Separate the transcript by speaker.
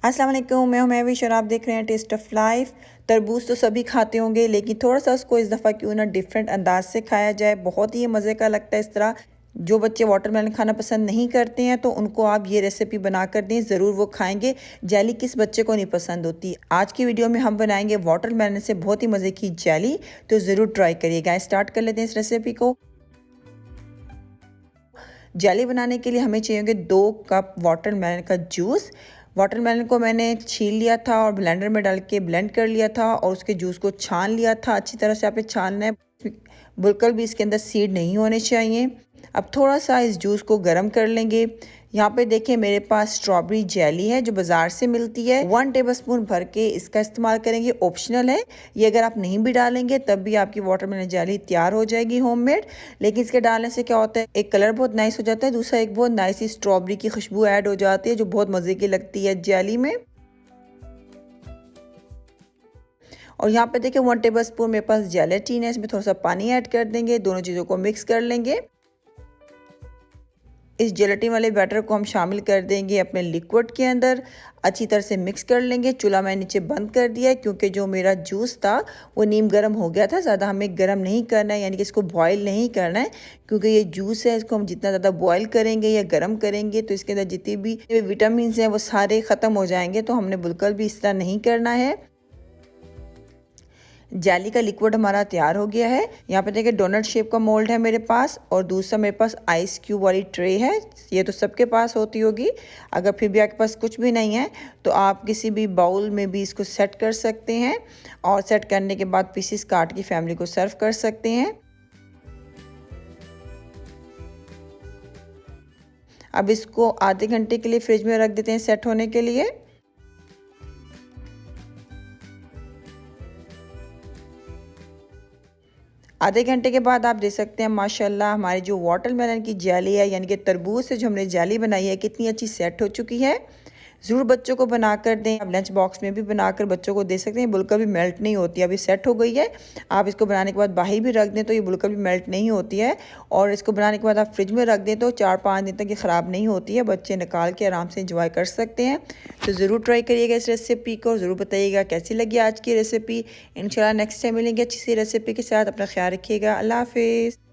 Speaker 1: अस्सलाम वालेकुम, मैं हूं महविश और आप देख रहे हैं टेस्ट ऑफ लाइफ। तरबूज तो सभी खाते होंगे, लेकिन थोड़ा सा उसको इस दफ़ा क्यों ना डिफरेंट अंदाज से खाया जाए। बहुत ही मज़े का लगता है इस तरह। जो बच्चे वाटरमेलन खाना पसंद नहीं करते हैं तो उनको आप ये रेसिपी बना कर दें, ज़रूर वो खाएंगे। जेली किस बच्चे को नहीं पसंद होती। आज की वीडियो में हम बनाएंगे वाटरमेलन से बहुत ही मज़े की जेली, तो ज़रूर ट्राई करिएगा। स्टार्ट कर लेते हैं इस रेसिपी को। जेली बनाने के लिए हमें चाहिए 2 कप वाटरमेलन का जूस। वाटरमेलन को मैंने छील लिया था और ब्लेंडर में डाल के ब्लेंड कर लिया था और उसके जूस को छान लिया था। अच्छी तरह से आपने छानना है, बिल्कुल भी इसके अंदर सीड नहीं होने चाहिए। अब थोड़ा सा इस जूस को गर्म कर लेंगे। यहाँ पे देखिए मेरे पास स्ट्रॉबेरी जेली है जो बाज़ार से मिलती है। 1 टेबलस्पून भर के इसका इस्तेमाल करेंगे, ऑप्शनल है ये। अगर आप नहीं भी डालेंगे तब भी आपकी वाटरमेलन जेली तैयार हो जाएगी होममेड। लेकिन इसके डालने से क्या होता है, एक कलर बहुत नाइस हो जाता है, दूसरा एक बहुत नाइस स्ट्रॉबेरी की खुशबू ऐड हो जाती है जो बहुत मज़े की लगती है जेली में। और यहाँ पे देखिए 1 टेबलस्पून मेरे पास जेलेटिन है, इसमें थोड़ा सा पानी ऐड कर देंगे, दोनों चीज़ों को मिक्स कर लेंगे। इस जेलेटिन वाले बैटर को हम शामिल कर देंगे अपने लिक्विड के अंदर। अच्छी तरह से मिक्स कर लेंगे। चूल्हा मैं नीचे बंद कर दिया है क्योंकि जो मेरा जूस था वो नीम गर्म हो गया था। ज़्यादा हमें गर्म नहीं करना है, यानी कि इसको बॉयल नहीं करना है, क्योंकि ये जूस है इसको हम जितना ज़्यादा बॉयल करेंगे या गर्म करेंगे तो इसके अंदर जितनी भी विटामिन हैं वो सारे ख़त्म हो जाएंगे। तो हमने बिल्कुल भी इस तरह नहीं करना है। जेली का लिक्विड हमारा तैयार हो गया है। यहाँ पे देखिए डोनट शेप का मोल्ड है मेरे पास, और दूसरा मेरे पास आइस क्यूब वाली ट्रे है। ये तो सबके पास होती होगी। अगर फिर भी आपके पास कुछ भी नहीं है तो आप किसी भी बाउल में भी इसको सेट कर सकते हैं, और सेट करने के बाद पीसेस काट के फैमिली को सर्व कर सकते हैं। अब इसको आधे घंटे के लिए फ्रिज में रख देते हैं सेट होने के लिए। आधे घंटे के बाद आप देख सकते हैं माशाल्लाह हमारी जो वाटरमेलन की जेली है, यानी कि तरबूज से जो हमने जेली बनाई है, कितनी अच्छी सेट हो चुकी है। ज़रूर बच्चों को बना कर दें। आप लंच बॉक्स में भी बनाकर बच्चों को दे सकते हैं, बिल्कुल भी मेल्ट नहीं होती। अभी सेट हो गई है। आप इसको बनाने के बाद बाहर भी रख दें तो ये बिल्कुल भी मेल्ट नहीं होती है, और इसको बनाने के बाद आप फ्रिज में रख दें तो 4-5 दिन तक ये ख़राब नहीं होती है। बच्चे निकाल के आराम से इंजॉय कर सकते हैं। तो ज़रूर ट्राई करिएगा इस रेसिपी को, और ज़रूर बताइएगा कैसी लगी आज की रेसिपी। इंशाल्लाह नेक्स्ट टाइम मिलेंगे अच्छी सी रेसिपी के साथ। अपना ख्याल रखिएगा। अल्लाह हाफिज़।